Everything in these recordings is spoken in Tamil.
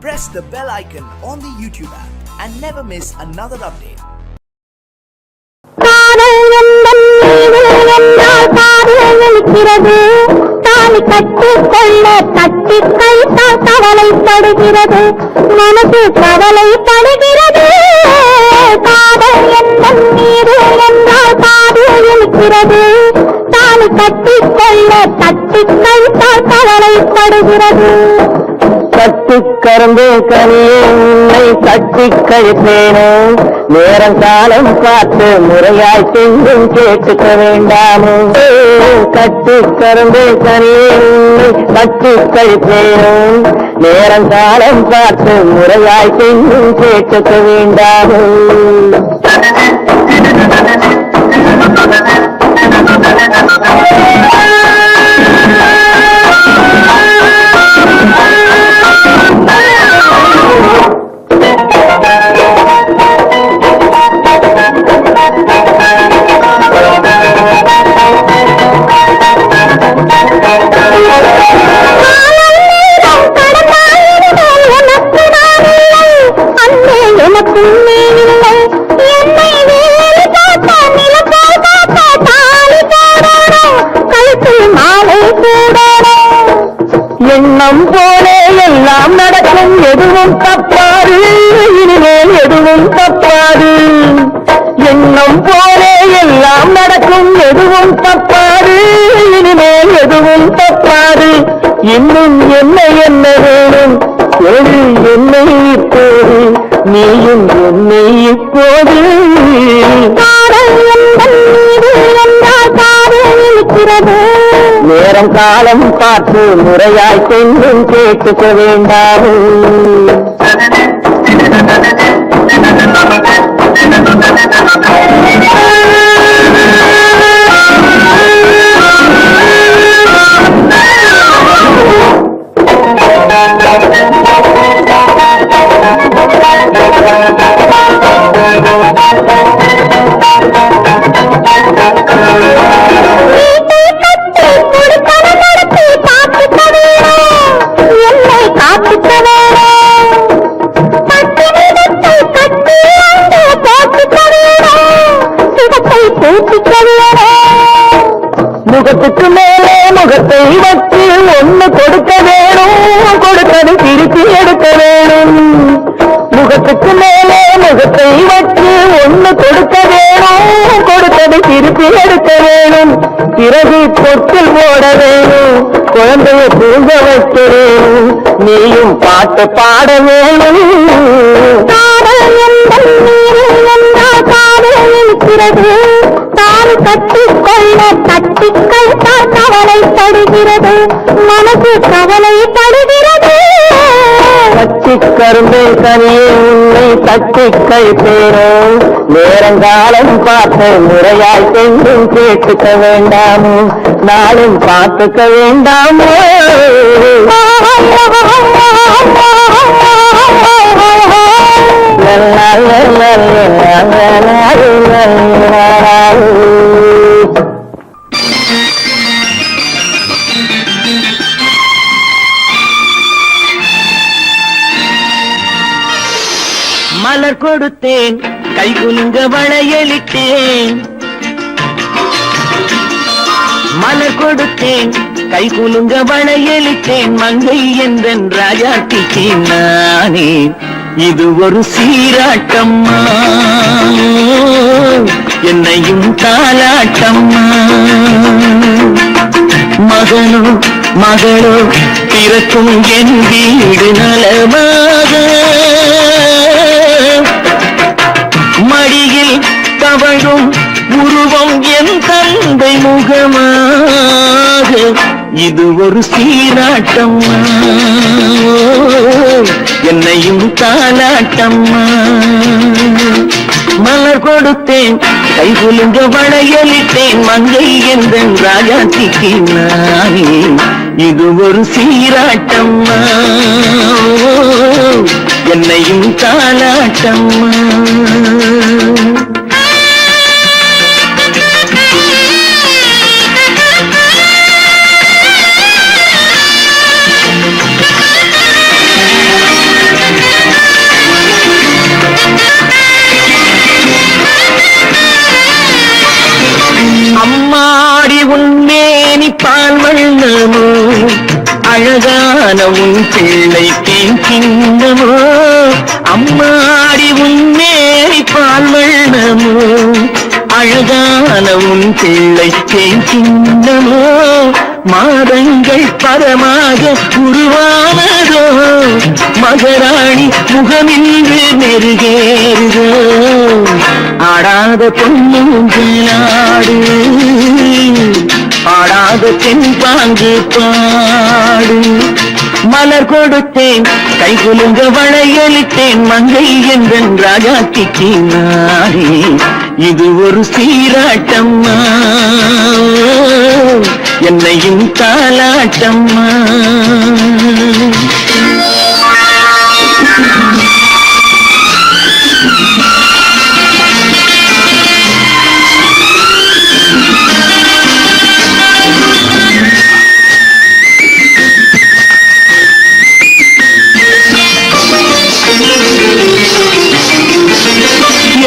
press the bell icon on the YouTube app and never miss another update. தாலி கட்டிக்கொள்ள கட்டி கைத்தால் கவலைப்படுகிறது, மனசு கவலைப்படுகிறது. காதல் எந்த மீது என்றால் காது இருக்கிறது, தாலி கட்டிக்கொள்ள கட்டி கைத்தால் கவலைப்படுகிறது. கட்டி கறந்து கனியே உன்னை கட்டி கழிப்பேனோ, நேரம் காலம் பார்த்து முறையாய் செஞ்சும் கேட்டுக்க வேண்டாமோ. கட்டி கறந்து கனியே உன்னை கட்டி கழிப்பேனோ, நேரம் காலம் பார்த்து முறையாய் செஞ்சும் கேட்டுக்க வேண்டாமோ. எண்ணம் போலே எல்லாம் நடக்கும், எதுவும் தப்பாது, இனிமேல் எதுவும் தப்பாது. எண்ணம் போலே எல்லாம் நடக்கும், எதுவும் தப்பாது, இனிமேல் எதுவும் தப்பாது. இன்னும் என்ன என்ன வேணும் ஒரு என்னை இப்போது, நீயும் என்னை இப்போது. நேரம் காலம் பார்த்து முறையாய் சென்றும் கேட்டுக்க வேண்டாமோ. முகத்துக்கு மேலே முகத்தை வச்சு ஒண்ணு கொடுக்க வேணும், கொடுத்தது திருப்பி எடுக்க வேணும். முகத்துக்கு மேலே முகத்தை வச்சு ஒண்ணு கொடுக்க வேணும், கொடுத்தது திருப்பி எடுக்க வேணும். பிறகு தொட்டில் போட வேணும், குழந்தைய தூங்க வைக்க வேணும், நீயும் பாட்டு பாட வேணும். தாலி கட்டிக்கொள்ள கட்டி கைத்தால் கவலைப்படுகிறது, மனசு கவலைப்படுகிறது. கட்டி கரும்பே கனியே உன்னை கட்டி கைப்பேனோ, நேரங்காலம் பார்த்து முறையாய் சென்றும் கேட்டுக்க வேண்டாமோ, நாளும் பார்த்துக்க வேண்டாமோ. மலர் கொடுத்தேன், கை குலுங்க வளையலிட்டேன். மலர் கொடுத்தேன், கை குலுங்க வளையலிட்டேன். மங்கை என்றன் ராஜாட்டிக்கு நானே, இது ஒரு சீராட்டம்மா, என்னையும் தாலாட்டம்மா. மகனோ மகளோ பிறக்கும் என் வீடு நலமாக, மடியில் தவழும் உருவம் என் தந்தை முகமாக, இது ஒரு சீராட்டம்மா, என்னையும் தாலாட்டம்மா. மலர் கொடுத்தேன், கை குலுங்க வளையலிட்டேன். மங்கை என்றன் ராஜாத்திக்கு நானே, இது ஒரு சீராட்டம்மா, என்னையும் தாலாட்டம்மா. உன் பிள்ளை தேங்கின்னமோ அம்மாடி உன்னேறி பால் வண்ணமோ அழகான உன் பிள்ளை தேங்கின்னமோ மாதங்கள் பரமாக உருவானதோ மகராணி முகமின்று நெருகேறுதோ ஆடாத பொன்னூஞ்சலாடு பாடாத தென்பாங்கு பாடு மலர் கொடுத்தேன் கைகுலுங்க வளையலிட்டேன் மங்கை என்றன் ராஜாத்திக்கு நானே இது ஒரு சீராட்டம்மா என்னையும் தாலாட்டம்மா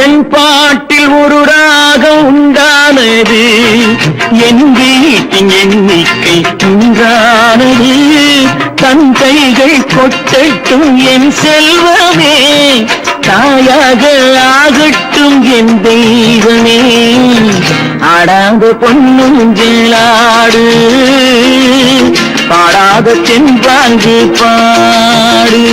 என் பாட்டில் ஒரு ராகம் உண்டானது என் வீட்டின் எண்ணிக்கை உண்டானது தன் கைகள் கொட்டட்டும் என் செல்வமே தாயாக ஆகட்டும் என் தெய்வமே ஆடாத பொன்னூஞ்சலாடு பாடாத தென்பாங்கு பாடு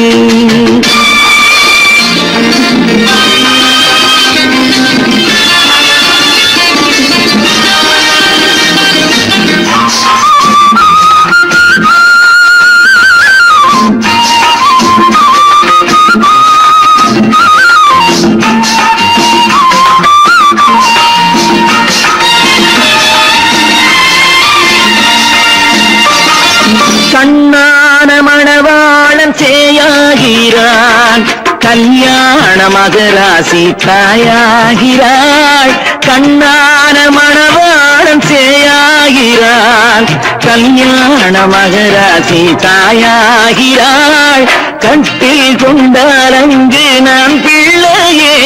கண்ணான மணவாளன் சேயாகிறான் கல்யாண மகராசி தாயாகிறாள் கண்ணான மணவாளன் சேயாகிறான் கல்யாண மகராசி தாயாகிறாள் கட்டில் கொண்டால் அங்கு நான் பிள்ளையே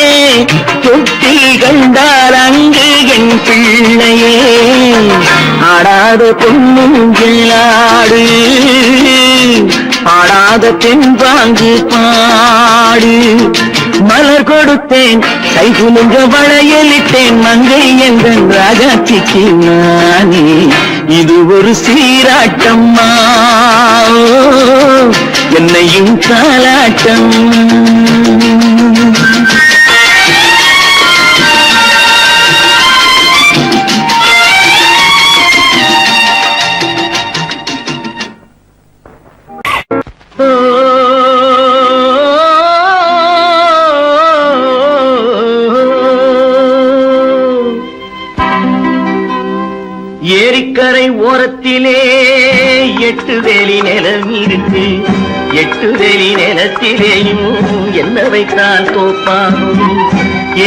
தொட்டில் கண்டால் அங்கு என் பிள்ளையே ஆடாத பொன்னூஞ்சலாடு பாடாத தென்பாங்கு பாடு மலர் கொடுத்தேன் கைகுலுங்க வளையலிட்டேன் மங்கை என்றன் ராஜாத்திக்கு நானே இது ஒரு சீராட்டம்மா என்னையும் தாலாட்டம் ஏரிக்கரை ஓரத்திலே 8 வேலி நிலம் இருக்கு 8 வேலி நிலத்திலேயும் என்ன வைத்தால் தோப்பாகும்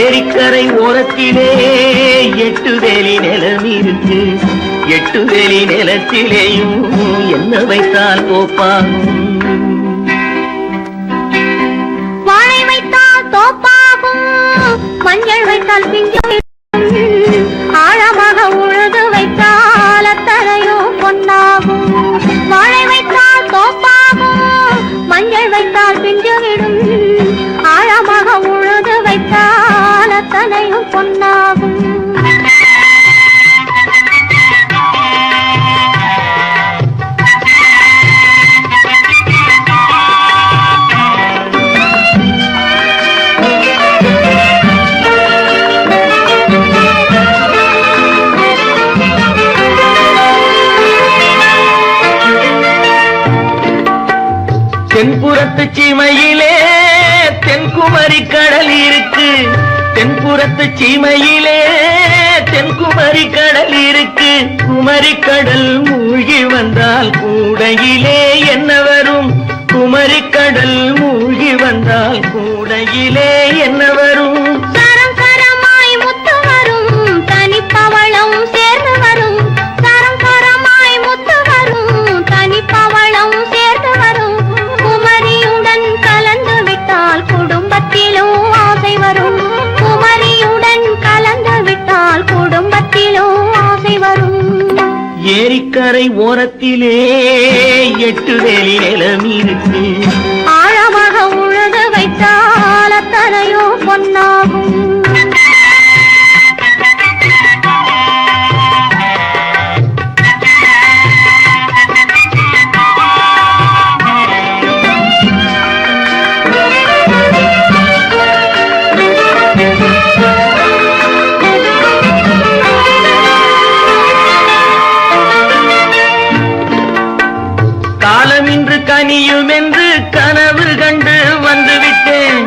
ஏரிக்கரை ஓரத்திலே 8 வேலி நிலம் இருக்கு 8 வேலி நிலத்திலேயும் என்ன வைத்தால் தோப்பாகும் வாழை வைத்தால் தோப்பாகும் மஞ்சள் வைத்தால் பிஞ்சு ஆழமாக உழுது வைத்தால் அத்தனையோ பொன்னாகும் வாழை வைத்தால் தோப்பாகும் மஞ்சள் வைத்தால் பிஞ்சுவிடும் ஆழமாக உழுது வைத்தால் அத்தனையும் பொன்னாகும் தென்புறத்து சீமையிலே தென்குமரி கடல் இருக்கு தென்புறத்து சீமையிலே தென்குமரி கடல் இருக்கு குமரி கடல் மூழ்கி வந்தால் கூடையிலே என்ன வரும் குமரி கடல் மூழ்கி வந்தால் கூடையிலே என்ன வரும் சரம் சரமாய் முத்து வரும் தனிப்பவளம் சேர்ந்து வரும் சரம் சரமாய் முத்து வரும் தனிப்பவளம் சேர்ந்து வரும் குமரியுடன் கலந்து விட்டால் குடும்பத்திலும் ஆசை வரும் குமரியுடன் கலந்து விட்டால் குடும்பத்திலும் ஆசை வரும் ஏரிக்கரை ஓரத்திலே 8 வேலி நிலம் இருக்கு. ஆழமாக உழுது வைத்தால் அத்தனையோ பொன்னாகும். காலமின்று கனியும் என்று கனவு கண்டு வந்துவிட்டேன்.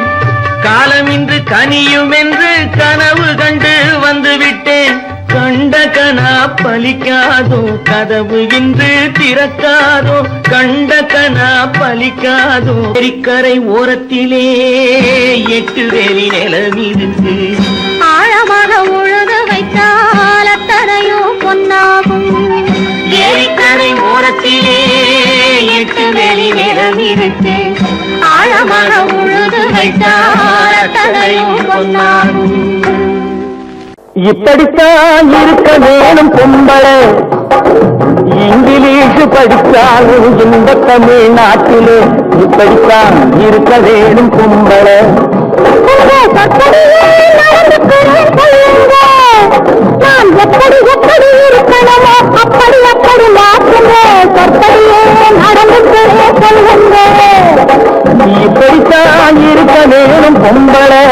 காலமின்று கனியும் என்று கனவு கண்டு வந்துவிட்டேன். கண்ட கனா பலிக்காதோ கதவு இன்று திறக்காதோ. கண்ட கனா பலிக்காதோ. ஏரிக்கரை ஓரத்திலே 8 வேலி நிலம் இருக்கு. ஆழமாக உழுது வைத்தால் அத்தனையோ பொன்னாகும். ஏரிக்கரை ஓரத்திலே 8 வேலி நிலம் இருக்கு. ஆழமாக உழுது வைத்தால் அத்தனையோ பொன்னாகும். இப்படித்தான் இருக்க வேணும் பொம்பளை. இங்கிலீஷ் படித்தாலும் இந்த தமிழ்நாட்டிலே இப்படித்தான் இருக்க வேணும் பொம்பளை. நான் எப்படி எப்படி இருக்கணுமோ அப்படி அப்படி மாற்றுங்க. சொற்படியே நடந்துக்கிறே சொல்லுங்க. இப்படித்தான் இருக்க வேணும் பொம்பளை.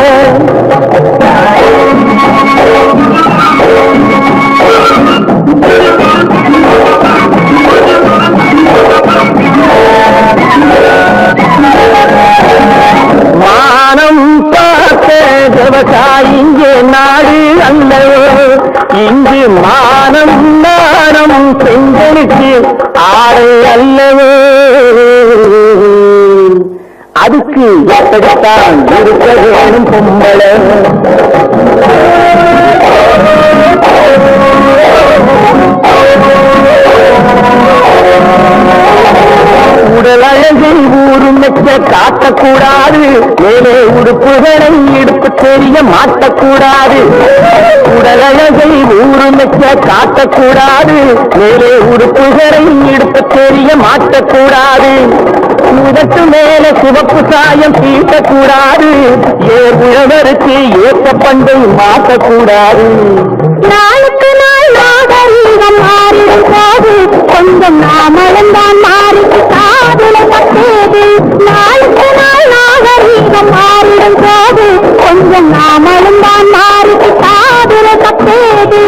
மானம் பார்த்த விவசாயிங்க நாடு அல்லவோ. இங்கு மானம் நாணம் பெண்களுக்கு ஆடை அல்லவோ. அதுக்கு எப்படித்தான் இருக்க வேணும் பொம்பளை. உடல் அழகை ஊரும் காட்டக்கூடாது. மேலே உடுப்புகளை இடுப்பு தெரிய மாட்டக்கூடாது. உடல் அழகை ஊரும் காட்டக்கூடாது. மேலே உடுப்புகளை இடுப்பு தெரிய மாட்டக்கூடாது. முதட்டு மேல சிவப்பு சாயம் தீட்டக்கூடாது. உழவருக்கு ஏற்ற பண்டை மாற்றக்கூடாது. நாளுக்கு நாள் நாகரீகம் மாறிடும் போது கொஞ்சம் நாமளும் தான் மாறி காதலை தப்பேது. நாளுக்கு நாள் நாகரீகம் மாறிடும் போது கொஞ்சம் நாமளும் தான் மாறி காதலை தப்பேது.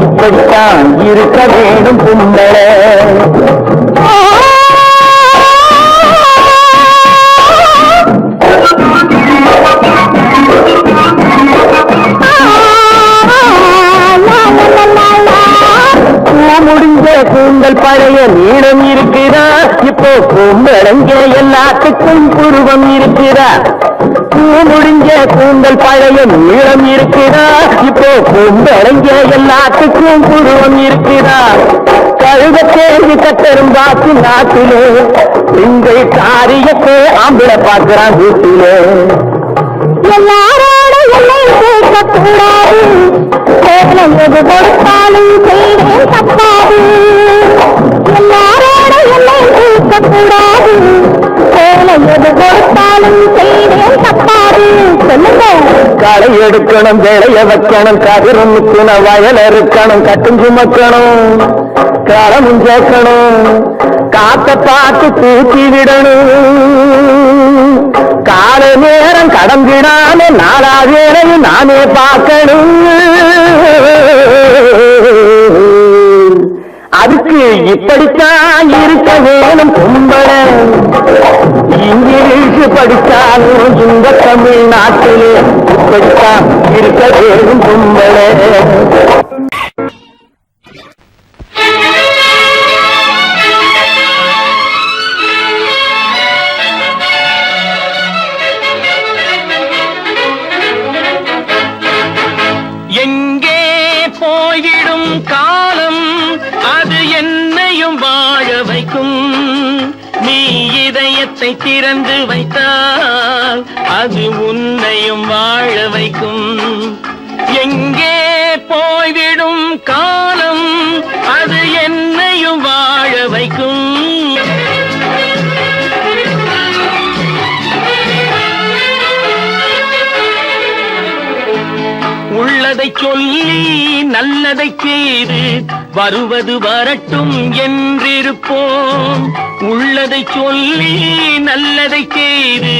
இப்படித்தான் இருக்க வேணும் பொம்பளை. முடிஞ்ச கூந்தல் பழைய நீளம் இருக்குதா. இப்போ பொம்பளைங்க எல்லாத்துக்கும் புருவம் இருக்குதா. முடிஞ்ச கூந்தல் பழைய நீளம் இருக்குதா. இப்போ பொம்பளைங்க எல்லாத்துக்கும் புருவம் இருக்குதா. கழுத தேடி கட்டரும் பாக்கு நாட்டிலே பெண்கள் காரியத்தை ஆம்பளை பார்க்கிறான் வீட்டிலே. எல்லாரோட எல்லை கேட்கக்கூடாது. எது கொடுத்தாலும் செய்வேன் தப்பாது. எல்லாரோட எல்லை கேட்கக்கூடாது. எது கொடுத்தாலும் செய்வேன் தப்பாது. சொல்லுங்க. களை எடுக்கணும், விளைய வைக்கணும், கதிரும் நிற்கணும், வயல் இருக்கணும், கட்டும் சுமக்கணும், களமும் சேர்க்கணும், காத்த பார்த்து தூக்கி விடணும். கால நேரம் கடந்திடாம நாளா வேலையும் நானே பார்க்கணும். அதுக்கு இப்படித்தான் இருக்க வேணும் பொம்பளை. இங்கிலீஷ் படித்தாலும் இந்த தமிழ்நாட்டிலே இப்படித்தான் இருக்க வேணும் பொம்பளை. எங்கே போய்விடும் காலம் இதயத்தை திறந்து வைத்தால் அது உன்னையும் வாழ வைக்கும். எங்கே போய்விடும் காலம் அது என்னையும் வாழ வைக்கும். உள்ளதை சொல்லி நல்லதை செய்து வருவது வரட்டும் என்றிருப்போம். உள்ளதை சொல்லி நல்லதை செய்து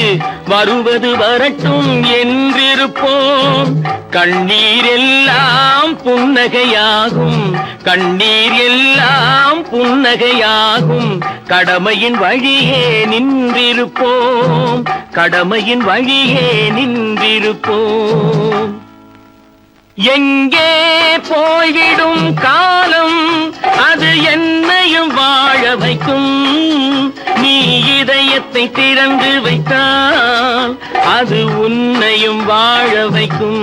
வருவது வரட்டும் என்றிருப்போம். கண்ணீர் எல்லாம் புன்னகையாகும், கண்ணீர் எல்லாம் புன்னகையாகும். கடமையின் வழியே நின்றிருப்போம், கடமையின் வழியே நின்றிருப்போம். எங்கே போய்விடும் காலம் அது என்னையும் வாழ வைக்கும். நீ இதயத்தை திறந்து வைத்தால் அது உன்னையும் வாழ வைக்கும்.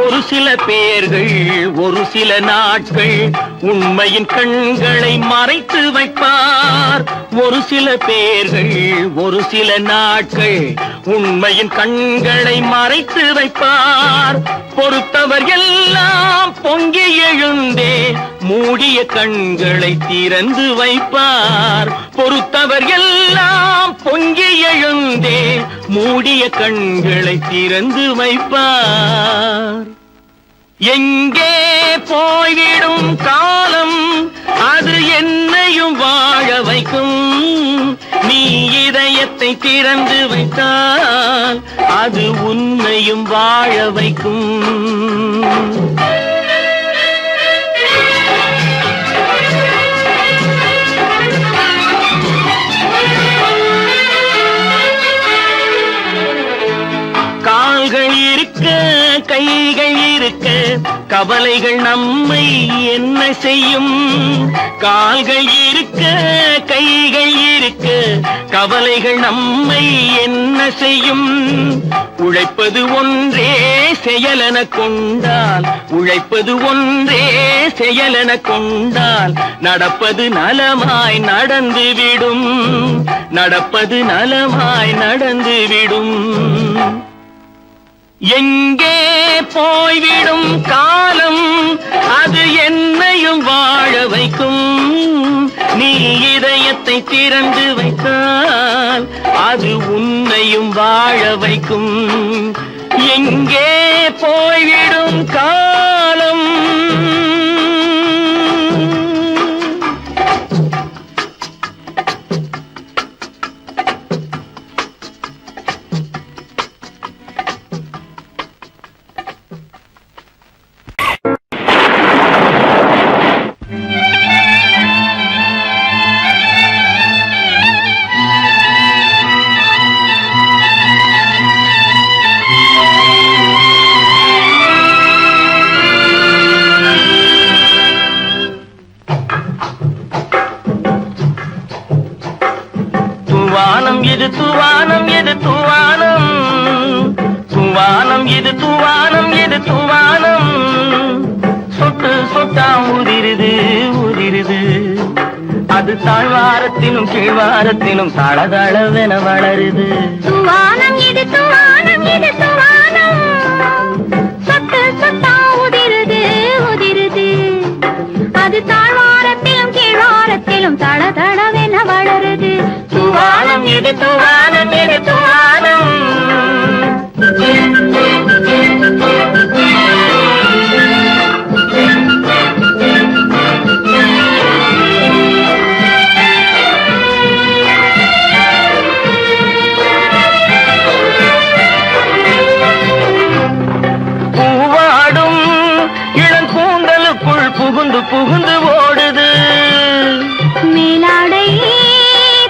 ஒரு சில பேர்கள் ஒரு சில நாட்கள் உண்மையின் கண்களை மறைத்து வைப்பார். ஒரு சில பேர்கள் ஒரு சில நாட்கள் உண்மையின் கண்களை மறைத்து வைப்பார். பொறுத்தவர் எல்லாம் பொங்கி எழுந்தே மூடிய கண்களை திறந்து வைப்பார். பொறுத்தவர் எல்லாம் பொங்கி எழுந்தே மூடிய கண்களை திறந்து வைப்பார். எங்கே போய்விடும் காலம் அது என்னையும் வாழ வைக்கும். நீ இதயத்தை திறந்து வைத்தால் அது உன்னையும் வாழ வைக்கும். கால்கள் இருக்க கைகள் இருக்க கவலைகள் நம்மை என்ன செய்யும். கால்கள் இருக்க கைகள் இருக்க கவலைகள் நம்மை என்ன செய்யும். உழைப்பது ஒன்றே செயலென கொண்டால், உழைப்பது ஒன்றே செயலென கொண்டால் நடப்பது நலமாய் நடந்துவிடும், நடப்பது நலமாய் நடந்துவிடும். எங்கே போய்விடும் காலம் அது என்னையும் வாழ வைக்கும். நீ இதயத்தை திறந்து வைத்தால் அது உன்னையும் வாழ வைக்கும். எங்கே போய்விடும் காலம் தூவானம் இது தூவானம் இது தூவானம், தூவானம் இது தூவானம் இது தூவானம். சொட்டு சொட்டா உதிருது உதிருது, அது தாழ்வாரத்திலும் கீழ்வாரத்திலும் தளதளவென வளருது. தூவானம் இது தூவானம் இது தூவானம், சொட்டு சொட்டா உதிருது உதிருது, அது தாழ்வாரத்திலும் கீழ்வாரத்திலும் தளதளவென வளருது. தூவானம் இது தூவானம் இது தூவானம். பூவாடும் இளங்கூந்தலுக்குள் புகுந்து புகுந்து ஓடுது. மேலாடை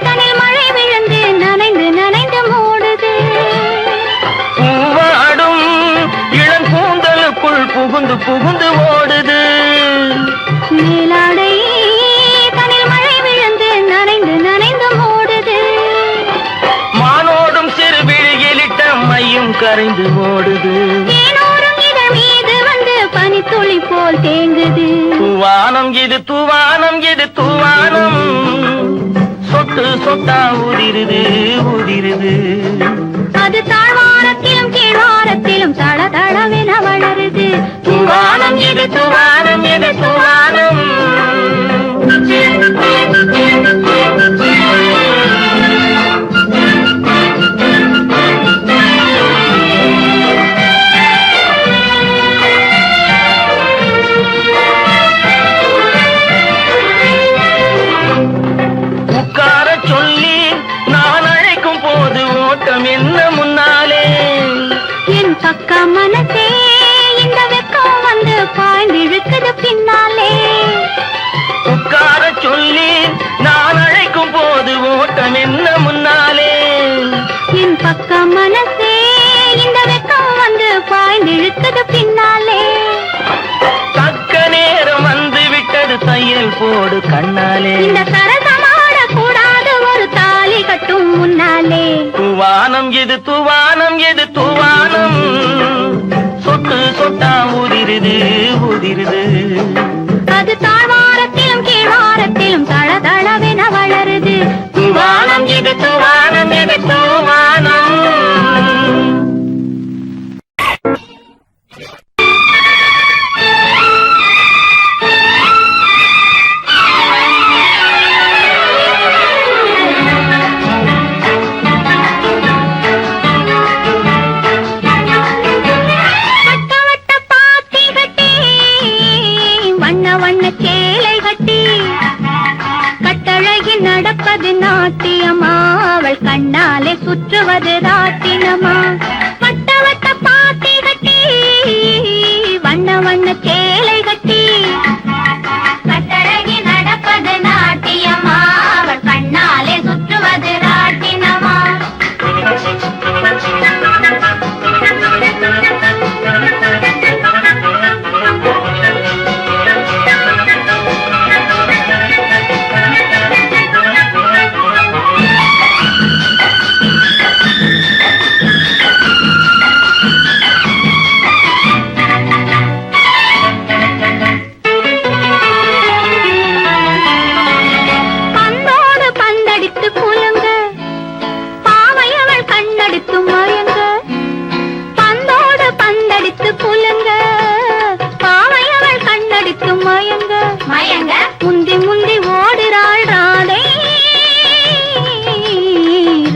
தனில் மழை விழுந்து நனைந்து நனைந்து மூடுது. பூவாடும் இளங்கூந்தலுக்குள் புகுந்து புகுந்து ஓடுது. மேலாடை தனில் மழை விழுந்து நனைந்து நனைந்து மூடுது. மானோடும் சிறு விழியிலிட்ட மை தேனும் கரைந்து ஓடுது. தேனோரும் இதழ் மீது வந்து பனித்துளி போல் தேங்குது. தூவானம் இது தூவானம் இது தூவானம், சொட்டு சொட்டா உதிருது உதிருது. அது தாழ்வாரத்திலும் கீழ்வாரத்திலும் தள தளவென வளருது. தூவானம் இது தூவானம் இது தூவானம். உட்கார சொல்லி நான் அழைக்கும் போது ஓட்டம் என்ன முன்னாலே. என் பக்க மனசே இந்த வெக்கம் வந்து பாய்ந்திழுக்குது பின்னாலே. உட்கார சொல்லி நான் அழைக்கும் போது ஓட்டம் என்ன முன்னாலே. என் பக்க மனசே இந்த வெக்கம் வந்து பாய்ந்திழுக்குது பின்னாலே. தக்க நேரம் வந்து விட்டது தையல் போடு கண்ணாலே. இந்த சரசமாட கூடாது ஒரு தாலி கட்டும் முன்னாலே. தூவானம் எது தூவானம் எது தூவானம், சொட்டு சொட்டா உதிருது உதிருது. அது தாழ்வாரத்திலும் கீழ்வாரத்திலும் தள தளவென வளருது. தூவானம் எது தூவானம் எது தூவானம். வட்ட வட்ட பாத்தி கட்டி வண்ண வண்ண சேலை கட்டி கட்டழகி நடப்பது நாட்டியமா, அவள் கண்ணாலே சுற்றுவது ராட்டினமா. வட்ட வட்ட பாத்தி கட்டி வண்ண வண்ண சேலை கட்டி கட்டழகி நடப்பது நாட்டியமா, அவள் கண்ணாலே சுற்றுவது ராட்டினமா. பந்தோடு பந்தடித்து குலுங்க பாவையவள் கண்ணடித்து மயங்க. பந்தோடு பந்தடித்து குலுங்க பாவையவள் கண்ணடித்து மயங்க மயங்க. முந்தி முந்தி ஓடுறாள் ராதை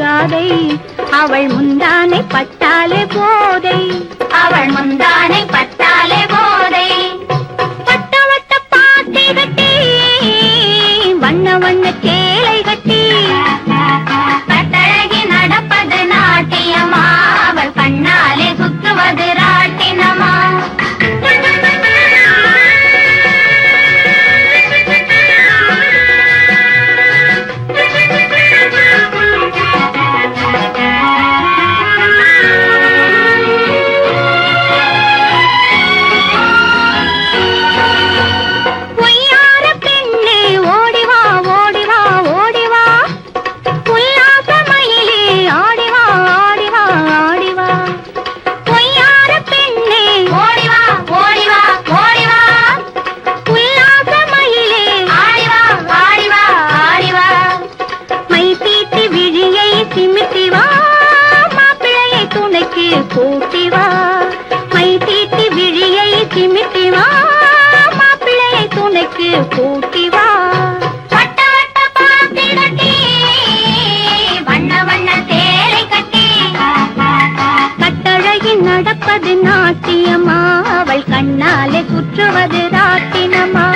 ராதை, அவள் முந்தானை பட்டாலே போதை, அவள் முந்தானை பட்டாலே போதை. வட்ட வட்ட பாத்தி கட்டி வண்ண வண்ண சேலை கட்டி கட்டழகி நடப்பது நாட்டியமா, அவள் கண்ணாலே சுற்றுவது ராட்டினமா. பொய்யார பெண்ணே ஓடிவா ஓடிவா ஓடிவா, உல்லாச மயிலே ஆடிவா ஆடிவா ஆடிவா. பொய்யார பெண்ணே ஓடிவா ஓடிவா ஓடிவா, உல்லாச மயிலே ஆடிவா ஆடிவா ஆடிவா. மை தீட்டி விழியை சிமிட்டி வா, மாப்பிள்ளையை துணைக்கு கூட்டி வா. மை தீட்டி விழியை சிமிட்டி வா, மாப்பிள்ளையை துணைக்கு கூட்டி வா. வட்ட வட்ட பாத்தி கட்டி வண்ண வண்ண சேலை கட்டி கட்டழகி நடப்பது நாட்டியமா, அவள் கண்ணாலே சுற்றுவது ராட்டினமா.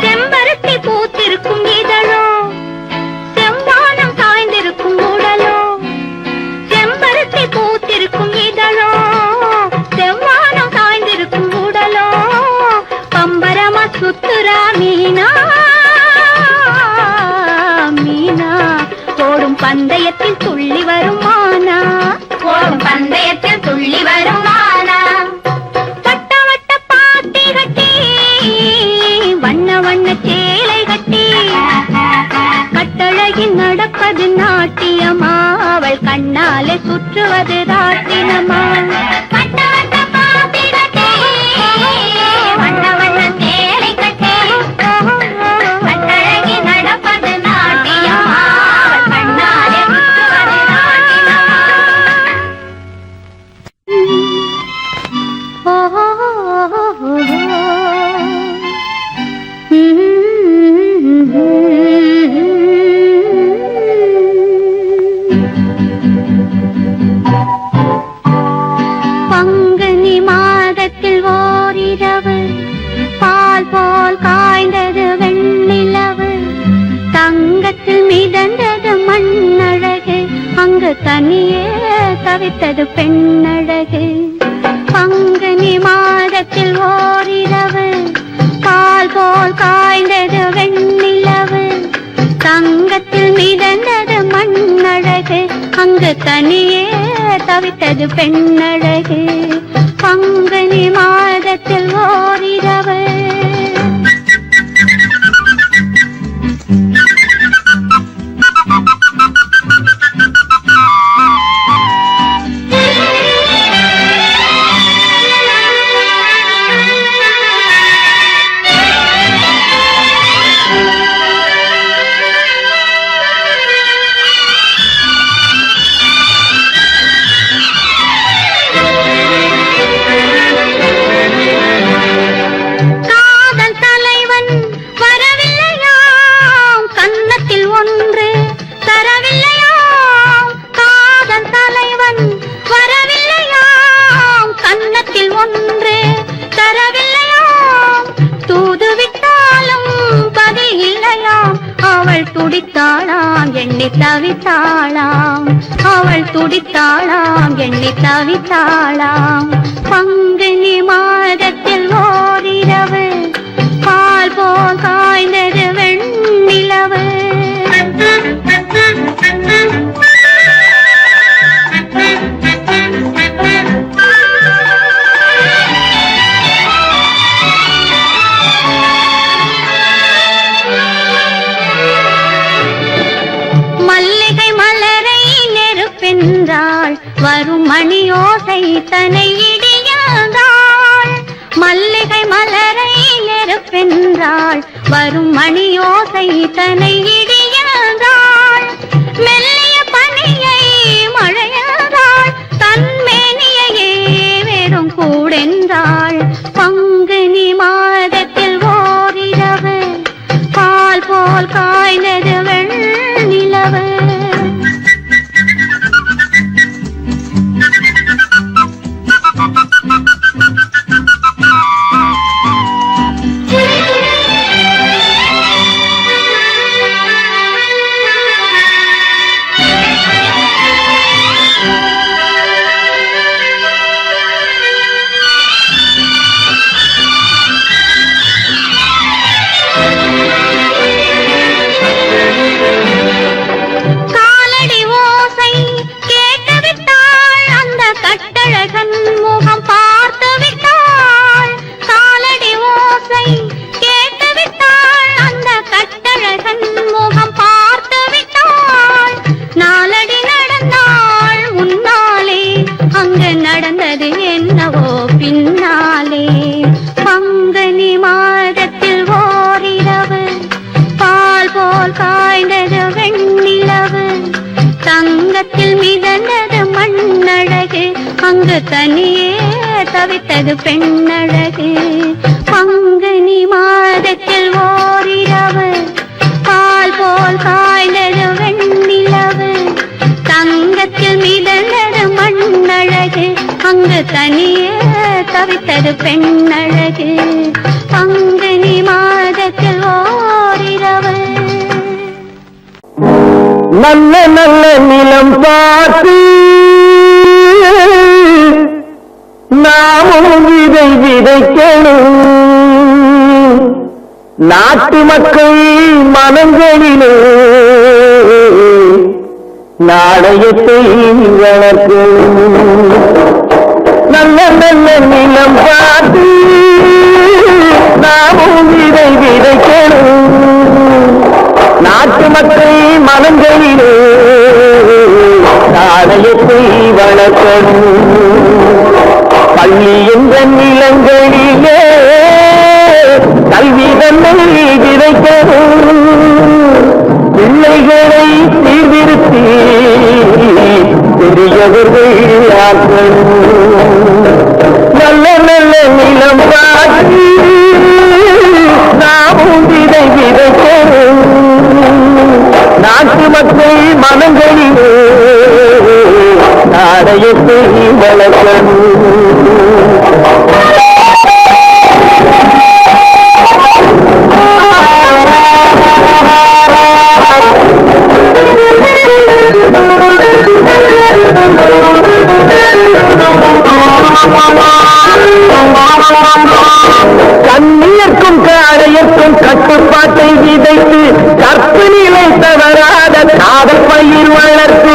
செம்பருத்தி பூத்திருக்கும் இதழோ அவள் கண்ணாலே சுற்றுவது ராட்டினமா தனியே தவித்தது பெண்ணழகு பங்குனி மாதத்தில் ஓரிரவு பால் போல் காய்ந்தது வெண்ணிலவு தங்கத்தில் மிதந்தது மண்ணழகு அங்கு தனியே தவித்தது பெண்ணழகு பங்குனி மாதத்தில் ஓரிரவு துடித்தாளாம் எண்ணி தவித்தாளாம் அவள் துடித்தாளாம் எண்ணி தவித்தாளாம் பங்குனி மாதத்தில் ஓரிரவு பால் போல் காய்ந்தது வெண்ணிலவு வரும் மணியோசை தனை இடியாதாள் மல்லிகை மலரை நெருப்பென்றாள் வரும் மணியோசை தனை இடியாதாள் மெல்லிய பனியை மழையாதாள் தன்மேனியையே வெறும் கூடென்றாள் பங்குனி மாதத்தில் ஓரிரவு பால் போல் காய்ந்தது வெண்ணிலவு நடந்தது என்னவோ பின்னாலே பங்குனி மாதத்தில் ஓரிரவு பால் போல் காய்ந்தது வெண்ணிலவு தங்கத்தில் மிதந்தது மண்ணழகு அங்கு தனியே தவித்தது பெண்ணழகு பங்குனி மாதத்தில் ஓரிரவு பால் போல் காய்ந்தது வெண்ணிலவு தங்கத்தில் மிதந்தது மண்ணழகு அங்கு தனியே தவித்தது பெண்ணழகு பங்குனி மாதத்தில் ஓரிரவு நல்ல நல்ல நிலம் பார்த்து நாமும் விதை விதைக்கணும் நாட்டு மக்கள் மனங்களிலே நாணயத்தை வளர்க்கணும் நல்ல நல்ல நிலம் பார்த்து நாமும் விதை விதைக்கணும் நாட்டு மக்கள் மனங்களிலே பார்க்கணும். நல்ல நல்ல நிலம் பார்த்து நாமும் விதை விதைக்கணும். நாட்டு மக்கள் மனங்களிலே நாடயத்தை வளர்க்கணும். கண்ணியர்க்கும் காடையர்க்கும் கட்டுப்பாட்டை விதைத்து கற்பு நிலை தவறாத காதல் பயிர் வளர்த்து.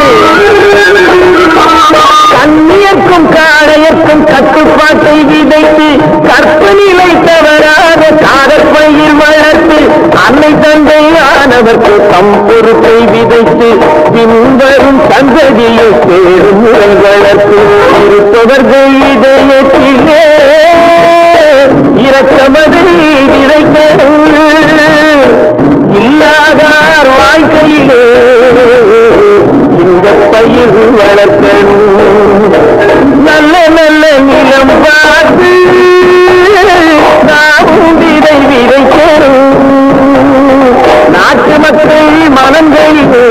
கண்ணியர்க்கும் காடையர்க்கும் கட்டுப்பாட்டை விதைத்து கற்பு நிலை தவறாத காதல் பயிர் வளர்த்து அன்னை தந்தையானவர்க்கு தம் பொறுப்பை விதைத்து பின்வரும் சந்ததியை சேரும் முறை வளர்த்து இருப்பவர்கள் இதயத்திலே இரக்கமதை விதைக்கணும். இல்லாதார் வாழ்க்கையிலே இந்த பயிர் வளர்க்கணும். நல்ல நல்ல நிலம் பார்த்து நாமும் விதை விதைக்கணும். நாட்டு மக்கள் மனங்களிலே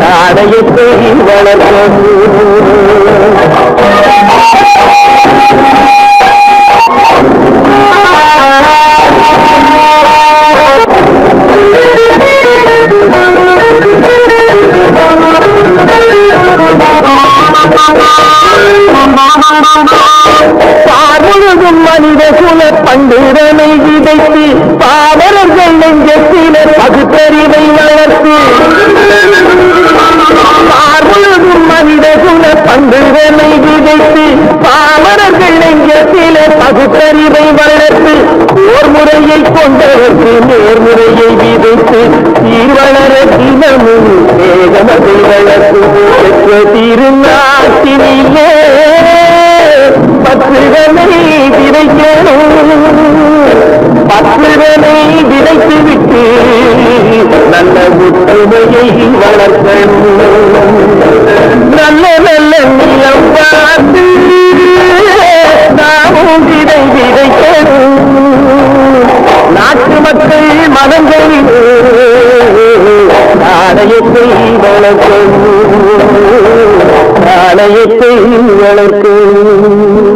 நாடயத்தை வளர்க்கணும். பாமுழுதும் மனித குல பண்டிதனை விதைத்து பாமரர்கள் நெஞ்சத்தில பகுத்தறிவை வளர்த்து. பாமுழுதும் மனித குல பண்டிதனை விதைத்து பாமரர்கள் நெஞ்சத்தில பகுத்தறிவை வளர்த்து ஓர் முறையை கொண்டவர்க்கு நேர்முறையை விதைத்து தீர்வளர தினமும் வேகமதை வளர்த்து பெற்ற திருநாட்டினிலே பற்றுதனை விதைக்கணும். பற்றுதனை விதைத்து விட்டு நல்ல ஒற்றுமையை வளர்க்கணும். நல்ல நல்ல நிலம் பார்த்து நாமும் விதை விதைக்கணும். நாட்டு மக்கள் மனங்களிலே நாணயத்தை வளர்க்கணும். நாணயத்தை வளர்க்கணும்.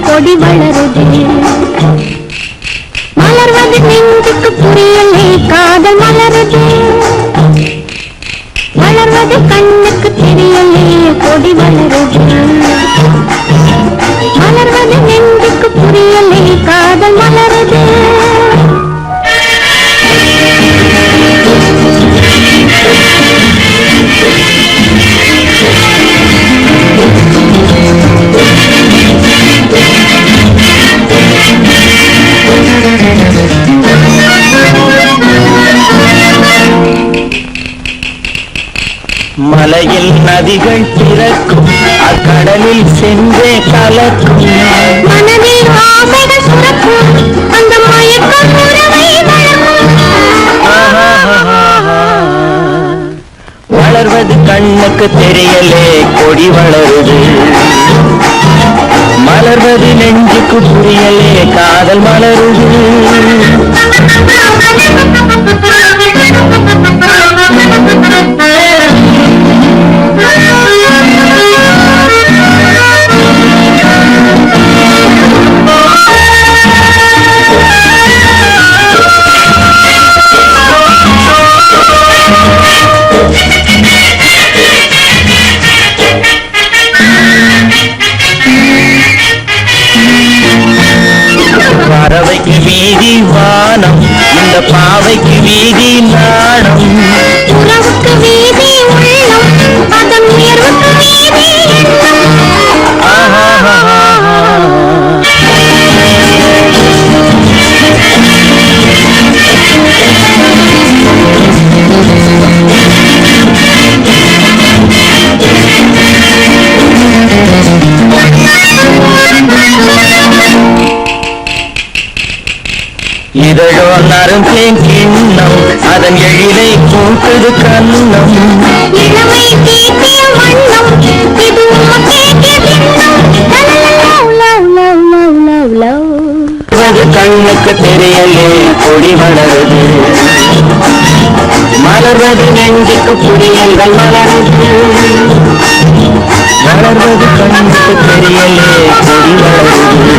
கொடி வளருது, மலர்வது நெஞ்சுக்கு புரியலே காதல் மலருது, வளர்வது கண்ணுக்கு தெரியலே கொடி வளருது, மலர்வது நெஞ்சுக்கு புரியலே காதல் மலருது. மலையில் நதிகள் பிறக்கும், அக்கடலில் சென்றே கலக்கும், மனதில் ஆசைகள் சுரக்கும், அந்த மயக்கம் உறவை வளர்க்கும். வளர்வது கண்ணுக்கு தெரியலே கொடி வளருது, மலர்வது நெஞ்சுக்கு புரியலே காதல் மலருது. இதழோ நரம்பேன் கிண்ணம் அதன் எழிலை கூட்டுது கண்ணம் இளமை தீட்டிய வண்ணம் இது உமக்கே கிண்ணம் love love love love love அது கண்ணுக்கு தெரியலே கொடி வளருது மலர்வது நெஞ்சுக்கு புரியல்கள் மலருது மலர்வது கண்ணுக்கு தெரியலே கொடி வளருது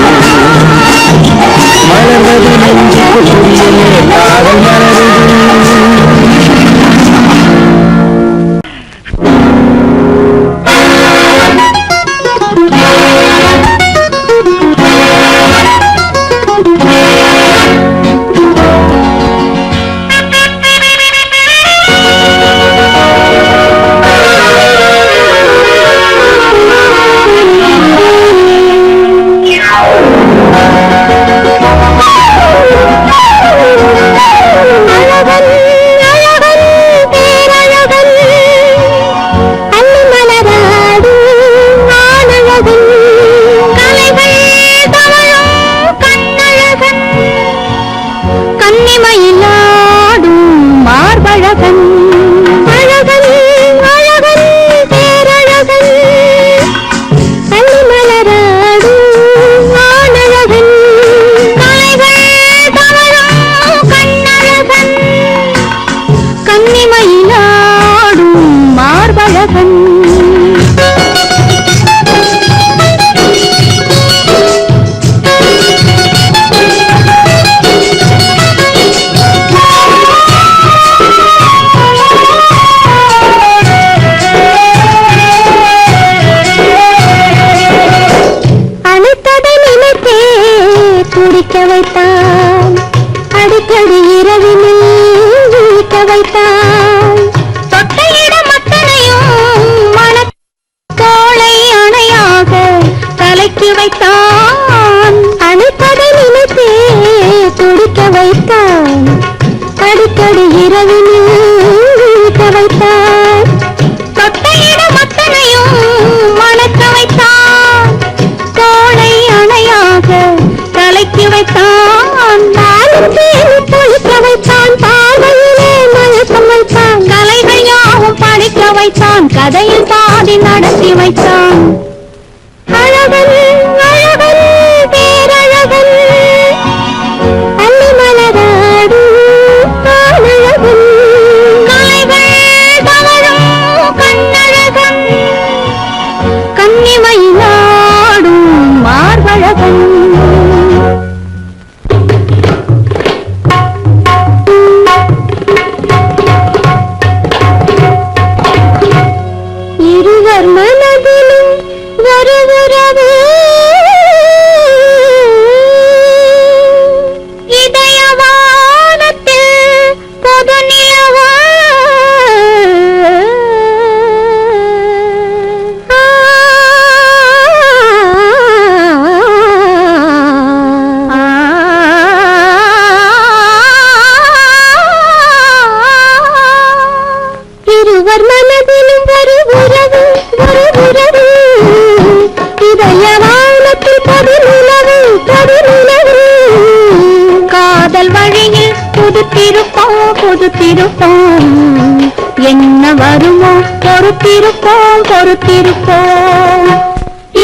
மலர்வது நெஞ்சுக்கு புரியலே காதல் மலருது கதையில் பாதி நடத்தி வைத்தான் அழகன் அழகன் பேரழகன் அள்ளி மலராடு ஆனழகன் கலைகள் தவழும் கண்ணழகன் கன்னிமயிலாடும் மார்பழகன் பொறுத்திருப்போம் என்ன வருமோ பொறுத்திருப்போம்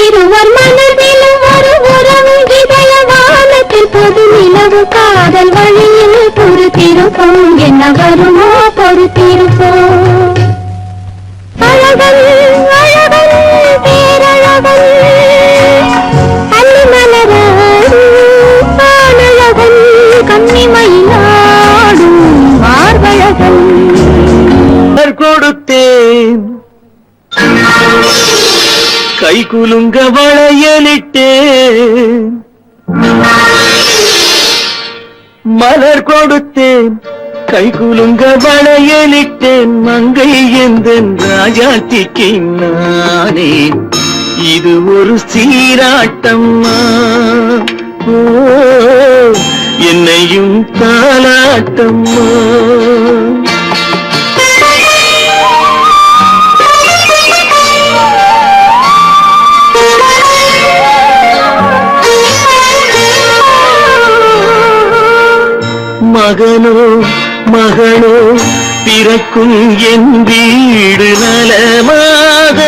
இருவர் மனதிலும் ஒரு உறவு இதய வானத்தில் பொது நிலவு காதல் வழியில் பொறுத்திருப்போம் என்ன வருமோ பொறுத்திருப்போம் அழகன் அழகன் பேரழகன் அள்ளி மலராடு ஆனழகன் கன்னிமயிலாடும் மார்பழகன் கொடுத்தேன் கை குலுங்க வளையலிட்டேன் மலர் கொடுத்தேன் கை குலுங்க வளையலிட்டேன் மங்கை எந்தன் ராஜாத்திக்கு நானே இது ஒரு சீராட்டம்மா ஓ என்னையும் தாலாட்டம்மா பிறக்கும் என் வீடு நலமாக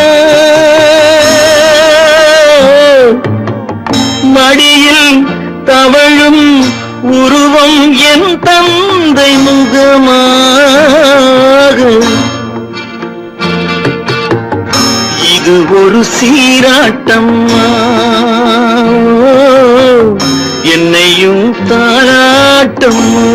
மடியில் தவழும் உருவம் என் தந்தை முகமாக இது ஒரு சீராட்டம்மா என்னையும் தாராட்டம்மா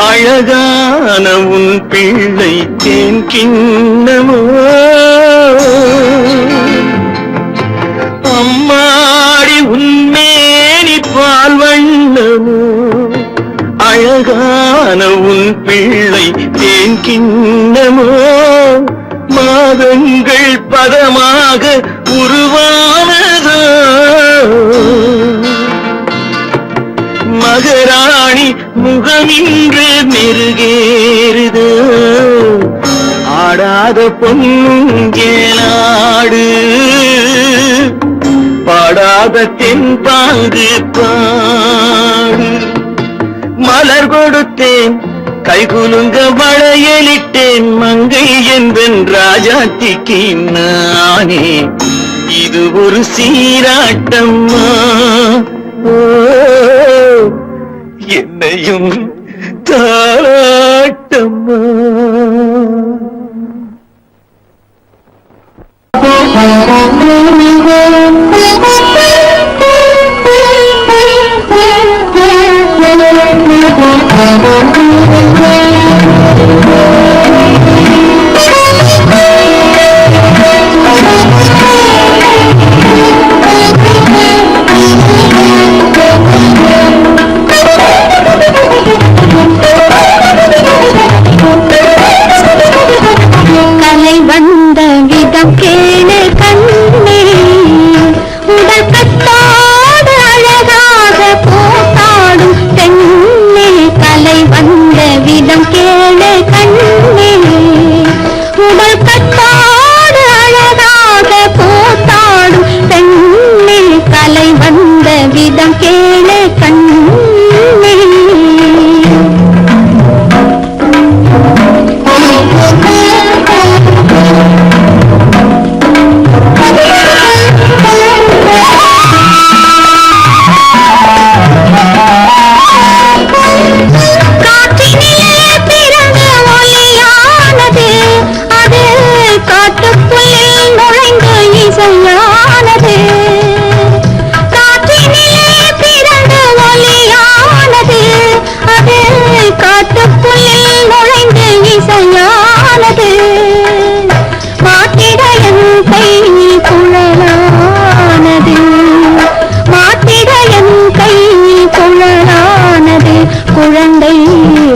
அழகான உன் பிள்ளை தேன் கிண்ணமோ அம்மாடி உன்மேனி பால் வண்ணமோ அழகான உன் பிள்ளை தேன் கிண்ணமோ மாதங்கள் பதமாக உருவானதோ மகராணி முகமின்று மெருகேறுதோ ஆடாத பொன்னுங்கேலாடு பாடாத தென்பாங்கு பாடு மலர் கொடுத்தேன் கைகுலுங்க வளையலிட்டேன் மங்கை என்பன் ராஜாத்திக்கு நானே இது ஒரு சீராட்டம்மா என்னையும் தாராட்டம்மா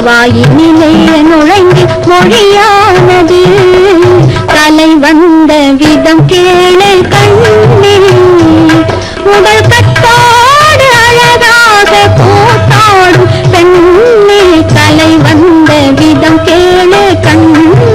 வாயினிலே நுழைந்து மொழியானது கலை வந்த விதம் கேளு கண்ணே உடல் கட்டோடு அழகாக கூத்தாடும் பெண்ணே கலை வந்த விதம் கேளு கண்ணே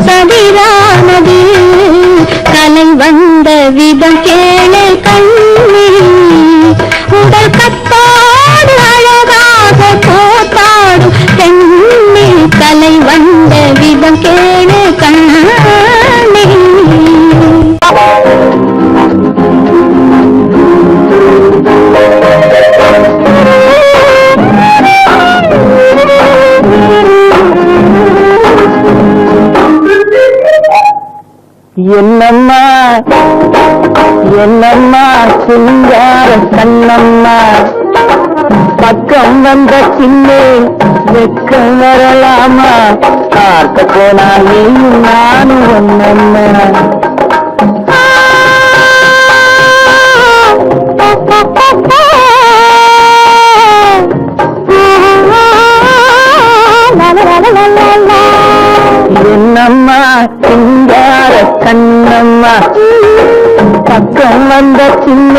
சதிரானது விதம் கேளு கண்ணே உடல் கத்தோடு அழகாக போத்தாடும் பெண்ணே கலை வந்த விதம் கேளு கண்ணே என்னம்மா என்னம்மா சிங்கார கண்ணம்மா பக்கம் வந்த சின்ன வெக்கம் வரலாமா பார்க்க போனா நீயும் நானும் ஒன்னம்மா என்னம்மா சிங்கார கண்ணம்மா பக்கம் வந்த சின்ன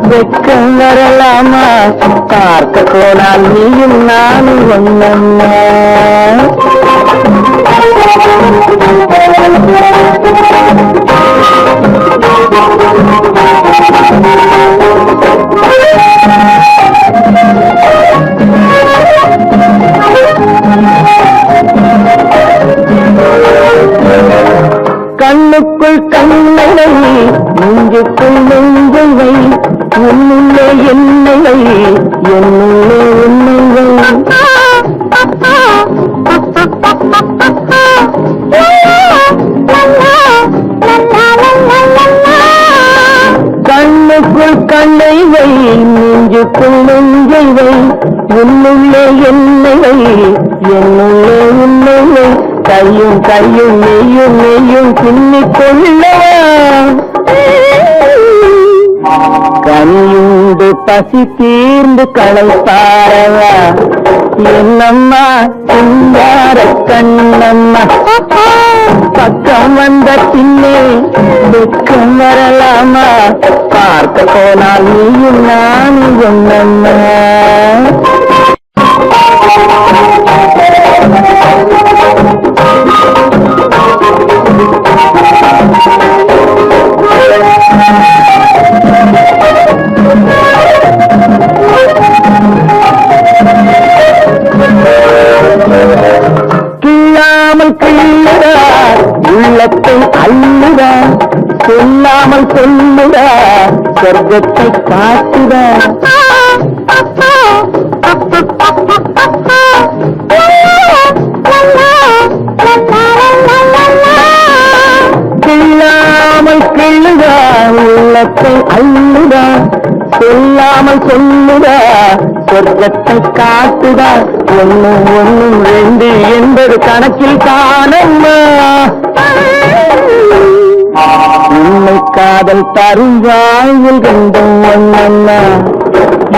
வெக்கம் வரலாமா பார்க்க போனால் நீயும் நானும் ஒன்னம்மா கண்ணுக்குள் கண்ணை நெஞ்சுக்குள் நெஞ்சை வை உன்னுள்ளே என்னை வை என்னுள்ளே உன்னை வை கண்ணுக்குள் கண்ணை வை நெஞ்சுக்குள் நெஞ்சை வை உன்னுள்ளே என்னை வை என்னுள்ளே உன்னை வை கையும் கையும் நெய்யும் நெய்யும் பின்னிக் கொள்ளவா கனியுண்டு பசி தீர்ந்து களைப்பாரவா என்னம்மா சிங்கார கண்ணம்மா பக்கம் வந்த பின்னே வெக்கம் வரலாமா பார்க்க போனால் நீயும் நானும் ஒன்னம்மா கிள்ளாமல் கிள்ளுடா உள்ளத்தை அள்ளுடா சொல்லாமல் சொல்லுடா சொர்க்கத்தை காட்டுடா கிள்ளாமல் கிள்ளுடா உள்ளத்தை அள்ளுடா சொல்லாமல் சொல்லுடா சொர்க்கத்தை காட்டுடா ஒன்னும் ஒன்னும் ரெண்டு என்பது கணக்கில் காணம்மா உன்னை காதல் தரும் வாழ்வில் கண்டும் ஒன்னம்மா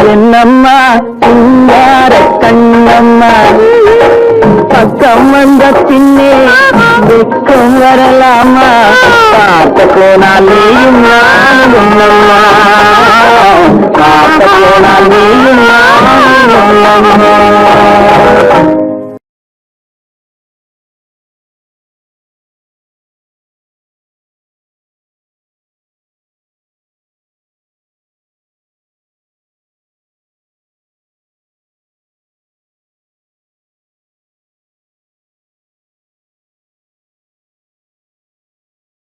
என்னம்மா சிங்கார கண்ணம்மா பக்கம் வந்த பின்னே வெக்கம் வரலாமா பார்க்க போனால் நீயும் நானும் ஒன்னம்மா பார்க்க போனால் நீயும் நானும்